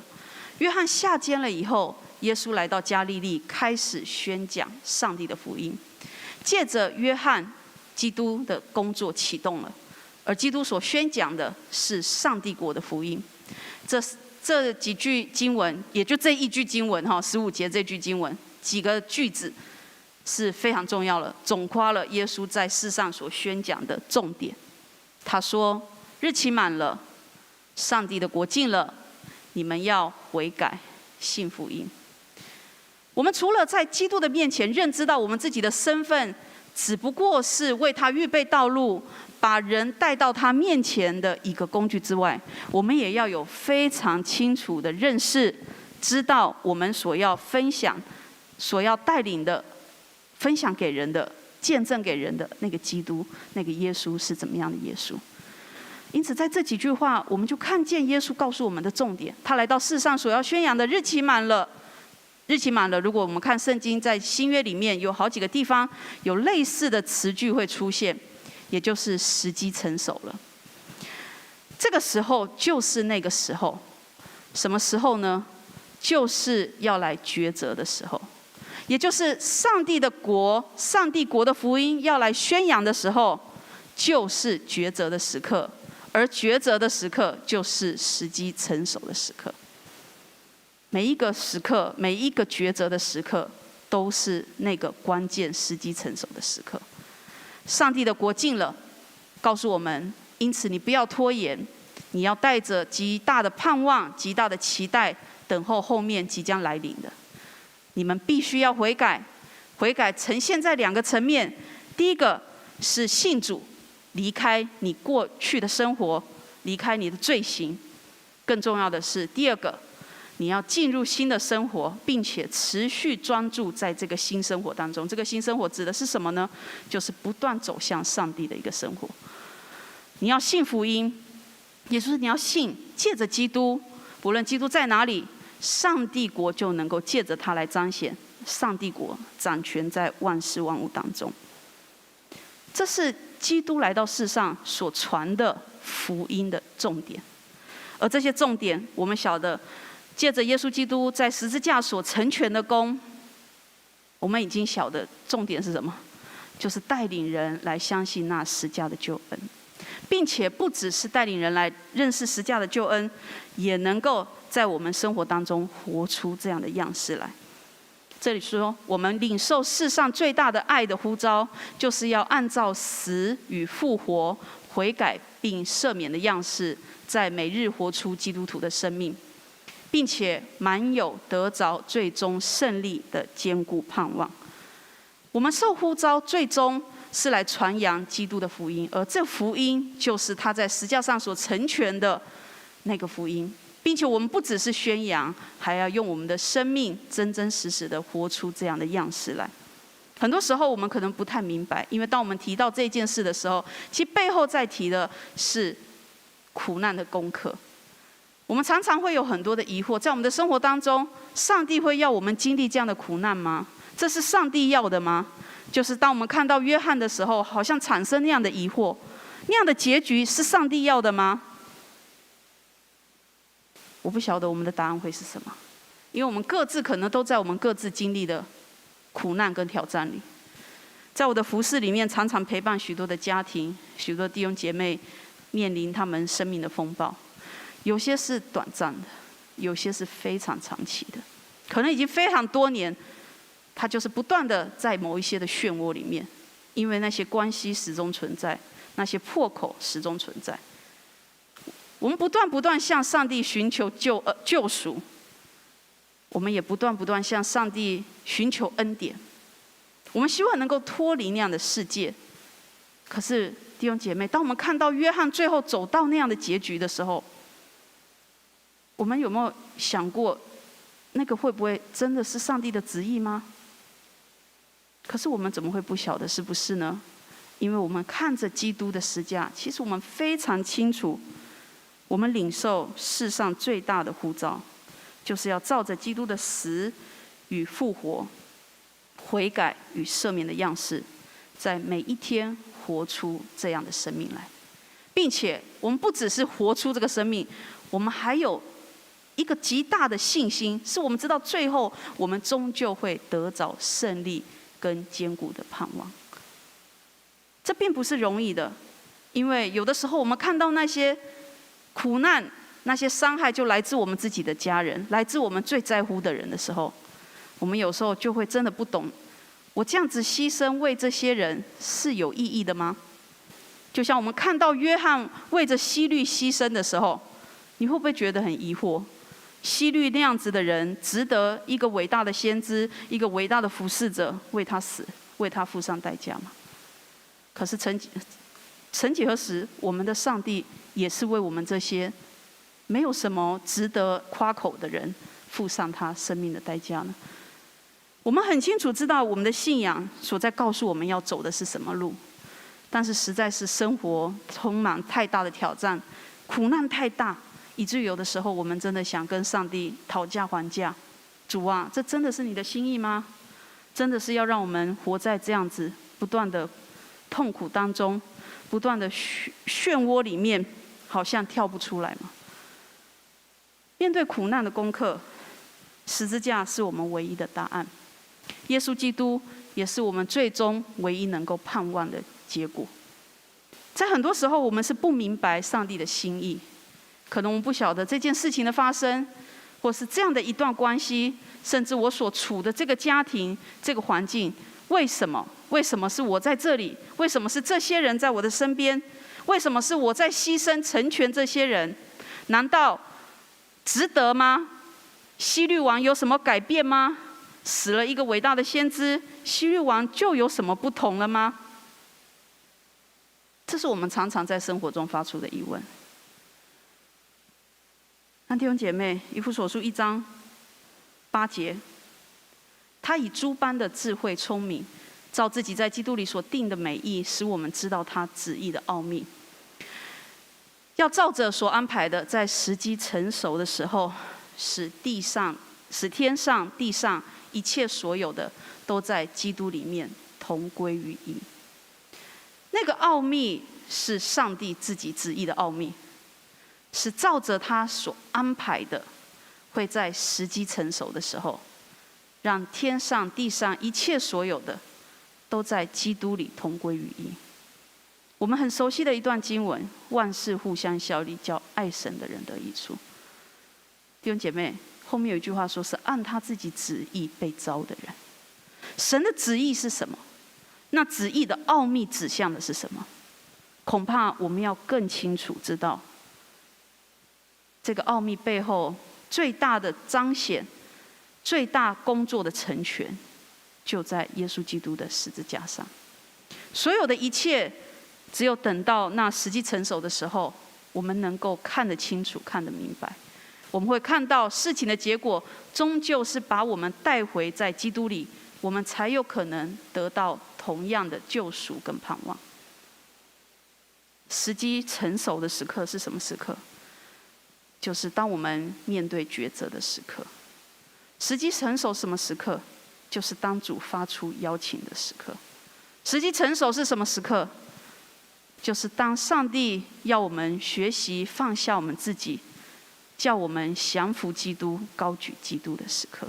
约翰下监了以后，耶稣来到加利利，开始宣讲上帝的福音。借着约翰，基督的工作启动了，而基督所宣讲的是上帝国的福音。这几句经文，也就这一句经文15节这句经文，几个句子是非常重要了，总括了耶稣在世上所宣讲的重点。他说：日期满了，上帝的国近了，你们要悔改，信福音。我们除了在基督的面前认知到我们自己的身份，只不过是为他预备道路，把人带到他面前的一个工具之外，我们也要有非常清楚的认识，知道我们所要分享、所要带领的、分享给人的、见证给人的那个基督、那个耶稣是怎么样的耶稣。因此在这几句话，我们就看见耶稣告诉我们的重点。他来到世上所要宣扬的日期满了。日期满了，如果我们看圣经，在新约里面有好几个地方有类似的词句会出现，也就是时机成熟了。这个时候就是那个时候，什么时候呢？就是要来抉择的时候，也就是上帝的国、上帝国的福音要来宣扬的时候，就是抉择的时刻，而抉择的时刻就是时机成熟的时刻。每一个时刻，每一个抉择的时刻，都是那个关键时机成熟的时刻。上帝的国近了，告诉我们，因此你不要拖延，你要带着极大的盼望、极大的期待，等候后面即将来临的。你们必须要悔改，悔改呈现在2个层面。第一个是信主，离开你过去的生活，离开你的罪行。更重要的是，第二个，你要进入新的生活，并且持续专注在这个新生活当中。这个新生活指的是什么呢？就是不断走向上帝的一个生活。你要信福音，也就是你要信，借着基督，不论基督在哪里，上帝国就能够借着他来彰显。上帝国掌权在万事万物当中。这是基督来到世上所传的福音的重点。而这些重点，我们晓得，借着耶稣基督在十字架所成全的功，我们已经晓得重点是什么，就是带领人来相信那十架的救恩，并且不只是带领人来认识十架的救恩，也能够在我们生活当中活出这样的样式来。这里说，我们领受世上最大的爱的呼召，就是要按照死与复活、悔改并赦免的样式，在每日活出基督徒的生命，并且满有得着最终胜利的坚固盼望。我们受呼召，最终是来传扬基督的福音，而这福音就是他在十字架上所成全的那个福音，并且我们不只是宣扬，还要用我们的生命真真实实的活出这样的样式来。很多时候我们可能不太明白，因为当我们提到这件事的时候，其实背后在提的是苦难的功课。我们常常会有很多的疑惑，在我们的生活当中，上帝会要我们经历这样的苦难吗？这是上帝要的吗？就是当我们看到约翰的时候，好像产生那样的疑惑：那样的结局是上帝要的吗？我不晓得我们的答案会是什么，因为我们各自可能都在我们各自经历的苦难跟挑战里。在我的服事里面，常常陪伴许多的家庭、许多弟兄姐妹面临他们生命的风暴，有些是短暂的，有些是非常长期的，可能已经非常多年，他就是不断的在某一些的漩涡里面，因为那些关系始终存在，那些破口始终存在。我们不断向上帝寻求救赎，我们也不断向上帝寻求恩典。我们希望能够脱离那样的世界。可是弟兄姐妹，当我们看到约翰最后走到那样的结局的时候，我们有没有想过，那个会不会真的是上帝的旨意吗？可是我们怎么会不晓得是不是呢？因为我们看着基督的十架，其实我们非常清楚，我们领受世上最大的呼召，就是要照着基督的死与复活、悔改与赦免的样式，在每一天活出这样的生命来，并且我们不只是活出这个生命，我们还有一个极大的信心，是我们知道最后我们终究会得着胜利跟坚固的盼望。这并不是容易的，因为有的时候我们看到那些苦难、那些伤害，就来自我们自己的家人，来自我们最在乎的人的时候，我们有时候就会真的不懂，我这样子牺牲为这些人是有意义的吗？就像我们看到约翰为着希律牺牲的时候，你会不会觉得很疑惑？希律那样子的人，值得一个伟大的先知、一个伟大的服侍者为他死、为他付上代价吗？可是曾几何时，我们的上帝也是为我们这些没有什么值得夸口的人付上他生命的代价呢？我们很清楚知道我们的信仰所在告诉我们要走的是什么路，但是实在是生活充满太大的挑战，苦难太大，以至于有的时候我们真的想跟上帝讨价还价。主啊，这真的是你的心意吗？真的是要让我们活在这样子不断的痛苦当中，不断的漩涡里面，好像跳不出来吗？面对苦难的功课，十字架是我们唯一的答案。耶稣基督也是我们最终唯一能够盼望的结果。在很多时候，我们是不明白上帝的心意，可能我们不晓得这件事情的发生，或是这样的一段关系，甚至我所处的这个家庭、这个环境，为什么？为什么是我在这里？为什么是这些人在我的身边？为什么是我在牺牲成全这些人？难道值得吗？希律王有什么改变吗？死了一个伟大的先知，希律王就有什么不同了吗？这是我们常常在生活中发出的疑问。那弟兄姐妹，以弗所书1章8节，他以诸般的智慧聪明，照自己在基督里所定的美意，使我们知道他旨意的奥秘，要照着所安排的，在时机成熟的时候，使天上地上一切所有的，都在基督里面同归于一。那个奥秘是上帝自己旨意的奥秘，是照着他所安排的，会在时机成熟的时候，让天上地上一切所有的，都在基督里同归于一。我们很熟悉的一段经文，万事互相效力，叫爱神的人得益处。弟兄姐妹，后面有一句话说，是按他自己旨意被召的人。神的旨意是什么？那旨意的奥秘指向的是什么？恐怕我们要更清楚知道，这个奥秘背后最大的彰显、最大工作的成全，就在耶稣基督的十字架上。所有的一切，只有等到那时机成熟的时候，我们能够看得清楚、看得明白。我们会看到事情的结果，终究是把我们带回在基督里，我们才有可能得到同样的救赎跟盼望。时机成熟的时刻是什么时刻？就是当我们面对抉择的时刻。时机成熟什么时刻？就是当主发出邀请的时刻。时机成熟是什么时刻？就是当上帝要我们学习放下我们自己，叫我们降服基督、高举基督的时刻。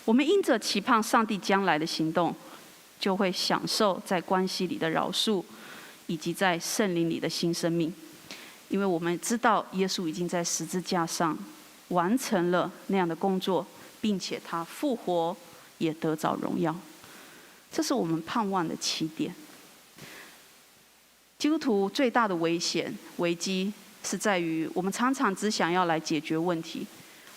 我们因着期盼上帝将来的行动，就会享受在关系里的饶恕，以及在圣灵里的新生命。因为我们知道耶稣已经在十字架上完成了那样的工作，并且他复活也得着荣耀。这是我们盼望的起点。基督徒最大的危机是在于，我们常常只想要来解决问题，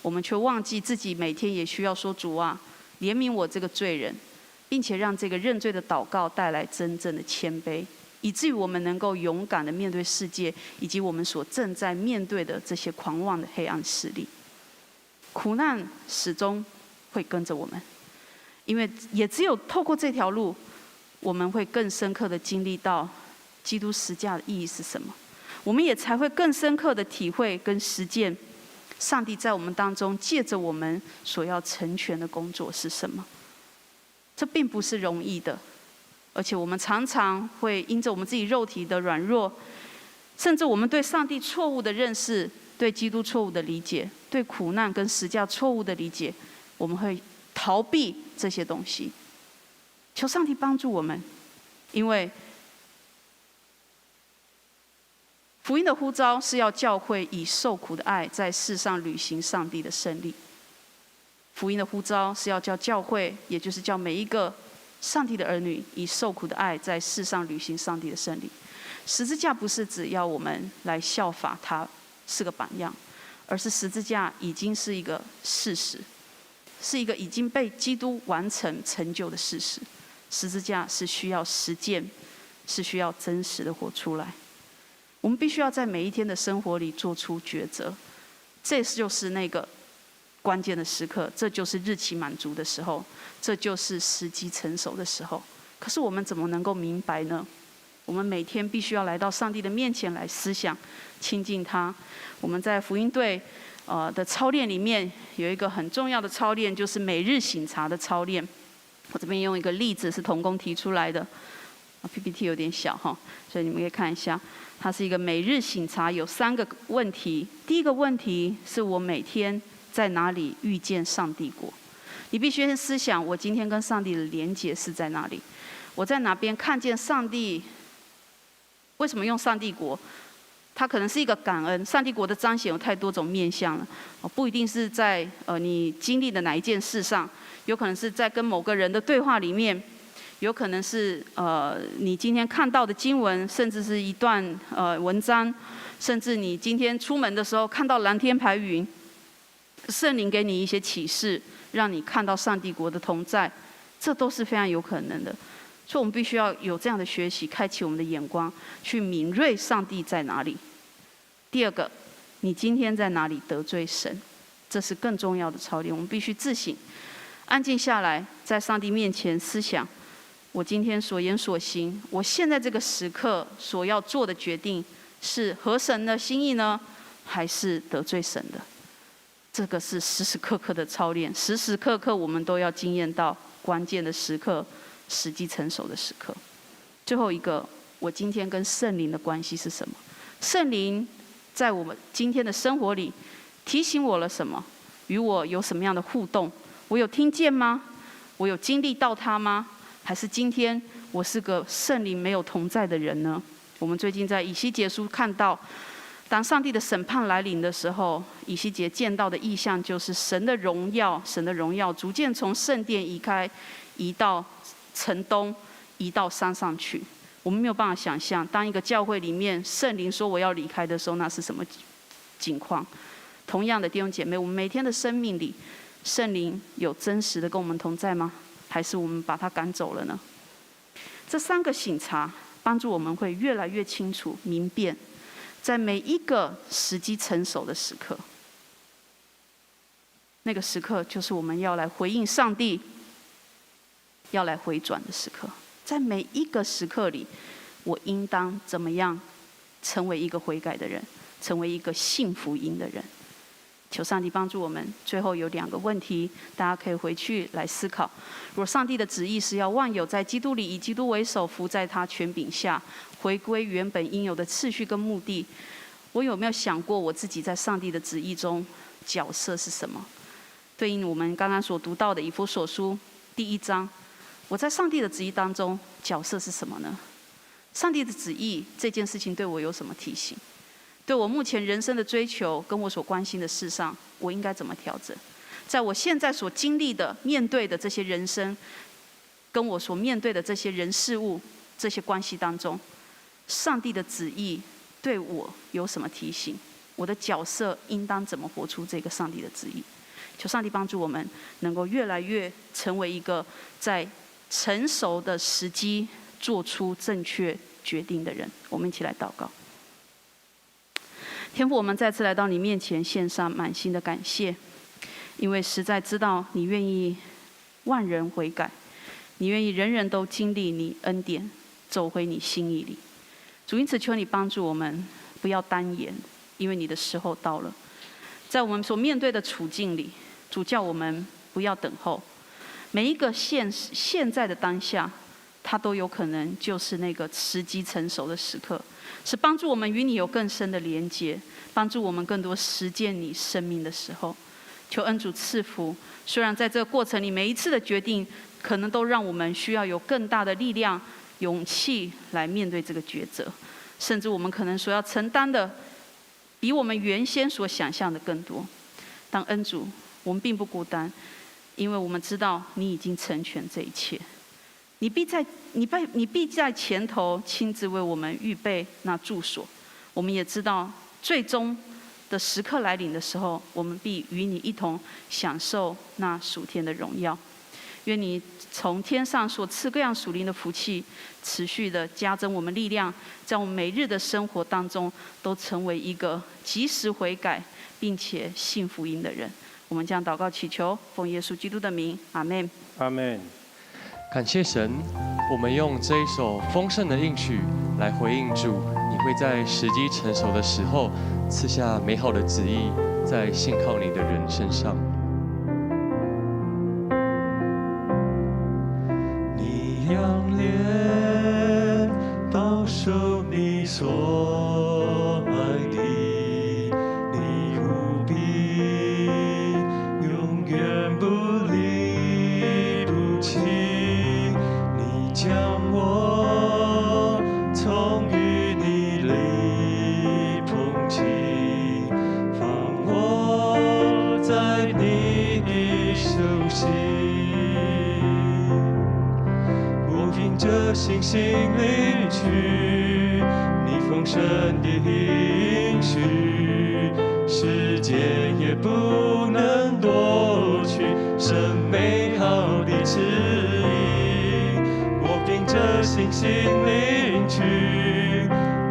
我们却忘记自己每天也需要说：主啊，怜悯我这个罪人，并且让这个认罪的祷告带来真正的谦卑，以至于我们能够勇敢地面对世界，以及我们所正在面对的这些狂妄的黑暗势力。苦难始终会跟着我们，因为也只有透过这条路，我们会更深刻地经历到基督十架的意义是什么，我们也才会更深刻地体会跟实践上帝在我们当中借着我们所要成全的工作是什么。这并不是容易的，而且我们常常会因着我们自己肉体的软弱，甚至我们对上帝错误的认识，对基督错误的理解，对苦难跟十架错误的理解，我们会逃避这些东西。求上帝帮助我们，因为福音的呼召是要教会以受苦的爱在世上履行上帝的胜利。福音的呼召是要叫教会，也就是叫每一个上帝的儿女，以受苦的爱在世上履行上帝的胜利。十字架不是只要我们来效法它是个榜样，而是十字架已经是一个事实，是一个已经被基督完成成就的事实。十字架是需要实践，是需要真实的活出来。我们必须要在每一天的生活里做出抉择，这就是那个关键的时刻，这就是日期满足的时候，这就是时机成熟的时候。可是我们怎么能够明白呢？我们每天必须要来到上帝的面前来思想、亲近他。我们在福音队的操练里面有一个很重要的操练，就是每日省察的操练。我这边用一个例子是同工提出来的，PPT 有点小哈，所以你们可以看一下。它是一个每日省察，有3个问题。第一个问题是我每天在哪里遇见上帝国？你必须思想，我今天跟上帝的连结是在哪里？我在哪边看见上帝？为什么用上帝国？它可能是一个感恩。上帝国的彰显有太多种面向了，不一定是在你经历的哪一件事上，有可能是在跟某个人的对话里面。有可能是你今天看到的经文，甚至是一段文章，甚至你今天出门的时候看到蓝天白云，圣灵给你一些启示，让你看到上帝国的同在，这都是非常有可能的。所以我们必须要有这样的学习，开启我们的眼光，去敏锐上帝在哪里。第二个，你今天在哪里得罪神？这是更重要的操练。我们必须自省，安静下来，在上帝面前思想。我今天所言所行，我现在这个时刻所要做的决定，是合神的心意呢，还是得罪神的？这个是时时刻刻的操练，时时刻刻我们都要经验到关键的时刻，时机成熟的时刻。最后一个，我今天跟圣灵的关系是什么？圣灵在我们今天的生活里提醒我了什么？与我有什么样的互动？我有听见吗？我有经历到它吗？还是今天我是个圣灵没有同在的人呢？我们最近在以西结书看到，当上帝的审判来临的时候，以西结见到的意象就是神的荣耀逐渐从圣殿移到城东，移到山上去。我们没有办法想象，当一个教会里面圣灵说我要离开的时候，那是什么景况？同样的弟兄姐妹，我们每天的生命里，圣灵有真实的跟我们同在吗？还是我们把他赶走了呢？这3个省察帮助我们会越来越清楚明辨，在每一个时机成熟的时刻，那个时刻就是我们要来回应上帝，要来回转的时刻。在每一个时刻里，我应当怎么样成为一个悔改的人，成为一个信福音的人？求上帝帮助我们。最后有2个问题，大家可以回去来思考。如果上帝的旨意是要万有在基督里以基督为首，服在他权柄下，回归原本应有的次序跟目的，我有没有想过我自己在上帝的旨意中角色是什么？对应我们刚刚所读到的以弗所书第1章，我在上帝的旨意当中角色是什么呢？上帝的旨意这件事情对我有什么提醒？对我目前人生的追求跟我所关心的事上，我应该怎么调整？在我现在所经历的、面对的这些人生，跟我所面对的这些人事物、这些关系当中，上帝的旨意对我有什么提醒？我的角色应当怎么活出这个上帝的旨意？求上帝帮助我们，能够越来越成为一个在成熟的时机做出正确决定的人。我们一起来祷告。天父，我们再次来到你面前，献上满心的感谢，因为实在知道你愿意万人悔改，你愿意人人都经历你恩典，走回你心意里。主，因此求你帮助我们，不要单言，因为你的时候到了。在我们所面对的处境里，主叫我们不要等候，每一个现在的当下，它都有可能就是那个时机成熟的时刻，是帮助我们与你有更深的连结，帮助我们更多实践你生命的时候。求恩主赐福，虽然在这个过程里，每一次的决定可能都让我们需要有更大的力量、勇气来面对这个抉择，甚至我们可能所要承担的比我们原先所想象的更多。但恩主，我们并不孤单，因为我们知道你已经成全这一切，你必在前头亲自为我们预备那住所。我们也知道最终的时刻来临的时候，我们必与你一同享受那属天的荣耀。愿你从天上所赐各样属灵的福气，持续的加增我们力量，在我们每日的生活当中，都成为一个及时悔改并且信福音的人。我们将祷告祈求，奉耶稣基督的名，阿们。阿们。感谢神，我们用这一首丰盛的应许来回应主，你会在时机成熟的时候赐下美好的旨意，在信靠你的人身上。你仰脸保守你所爱的，你无比永远不离不弃。你将我从淤泥里捧起，放我在你的手心。我凭着信心领取你丰盛的应许，世界也不能夺去神美好的旨意。我凭着信心领取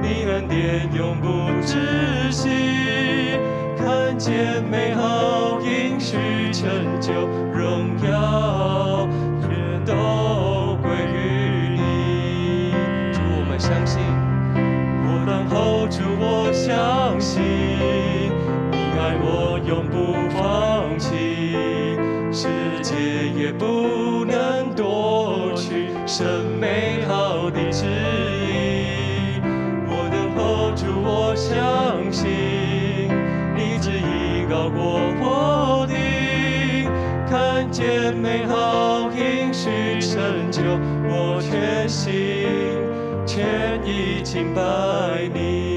你恩典永不止息，看见美好应许成就荣耀全都归于你。主，我们相信，我等候主，我相信你爱我永不放弃，世界也不能夺取神美好的旨意。我等候主，我相信你旨意高过我的，看见美好应许成就，我全心全意敬拜你。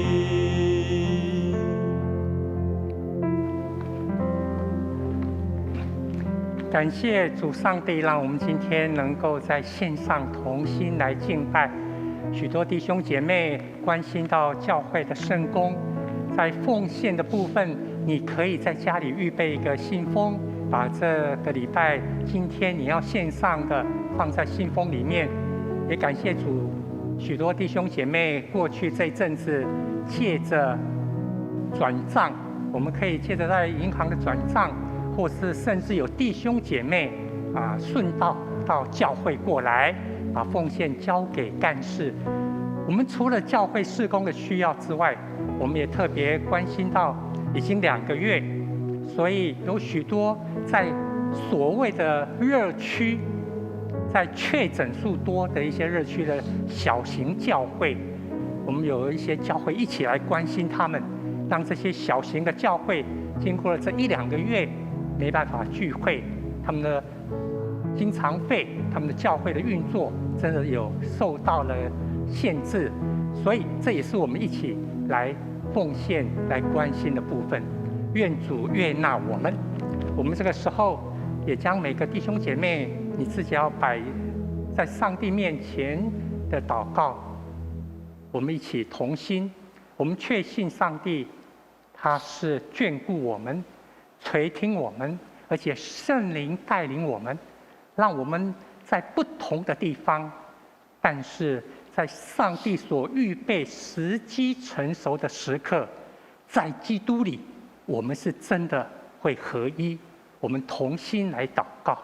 感谢主上帝，让我们今天能够在线上同心来敬拜。许多弟兄姐妹关心到教会的圣工，在奉献的部分，你可以在家里预备一个信封，把这个礼拜今天你要献上的放在信封里面。也感谢主，许多弟兄姐妹过去这一阵子借着转账，我们可以借着在银行的转账，或是甚至有弟兄姐妹顺道到教会过来，把奉献交给干事。我们除了教会事工的需要之外，我们也特别关心到已经2个月所以有许多在所谓的热区，在确诊数多的一些热区的小型教会，我们有一些教会一起来关心他们，让这些小型的教会经过了这1-2个月没办法聚会，他们的经常费、他们的教会的运作真的有受到了限制，所以这也是我们一起来奉献、来关心的部分。愿主悦纳我们。我们这个时候也将每个弟兄姐妹，你自己要摆在上帝面前的祷告，我们一起同心。我们确信上帝他是眷顾我们、垂听我们，而且圣灵带领我们，让我们在不同的地方，但是在上帝所预备时机成熟的时刻，在基督里，我们是真的会合一。我们同心来祷告。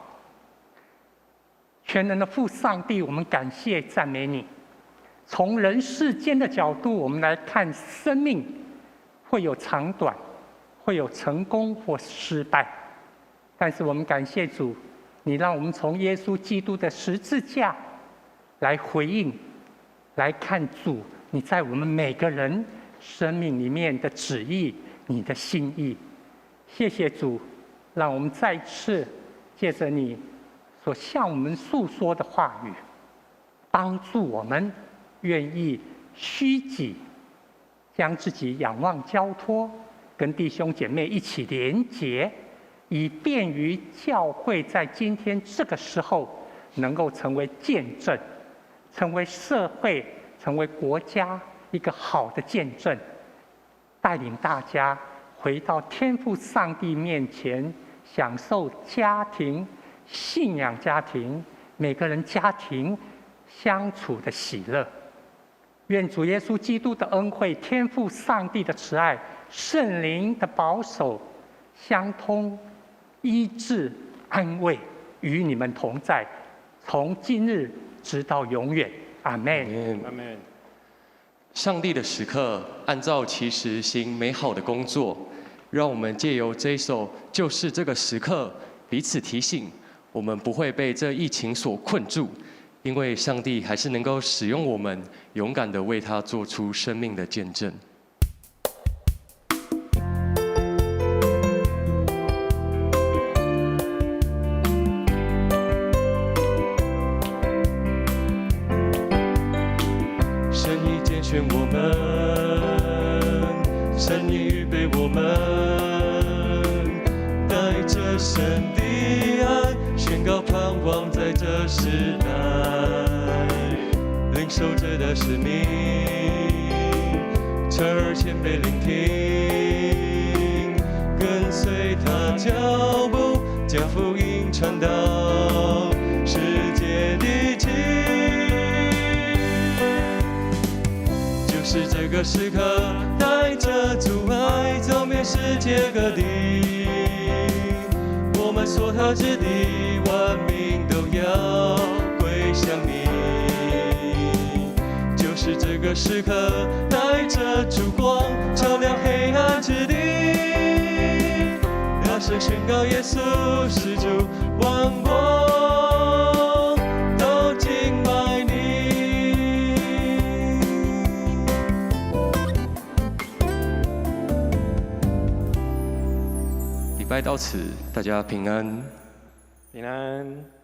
全能的父上帝，我们感谢赞美你。从人世间的角度，我们来看生命会有长短，会有成功或失败，但是我们感谢主，你让我们从耶稣基督的十字架来回应，来看主你在我们每个人生命里面的旨意，你的心意。谢谢主，让我们再次借着你所向我们诉说的话语，帮助我们愿意虚己，将自己仰望交托，跟弟兄姐妹一起连结，以便于教会在今天这个时候能够成为见证，成为社会，成为国家一个好的见证，带领大家回到天父上帝面前，享受家庭、信仰家庭、每个人家庭相处的喜乐。愿主耶稣基督的恩惠、天父上帝的慈爱、圣灵的保守、相通、医治、安慰与你们同在，从今日直到永远。阿们。阿们。上帝的时刻，按照其时行美好的工作，让我们借由这一首就是这个时刻，彼此提醒，我们不会被这疫情所困住，因为上帝还是能够使用我们，勇敢地为他做出生命的见证。神已拣选我们，神已预备我们，带着神的爱，宣告盼望在这时代，领受着的使命，侧耳谦卑聆听，跟随他脚步，将福音传到世界的尽。就是这个时刻，带着主爱走遍世界各地，我们所他之地，万民都要归向你。就是这个时刻，带着烛光照亮黑暗之地，大声宣告耶稣是主，万国都敬拜你。礼拜到此，大家平安。平安。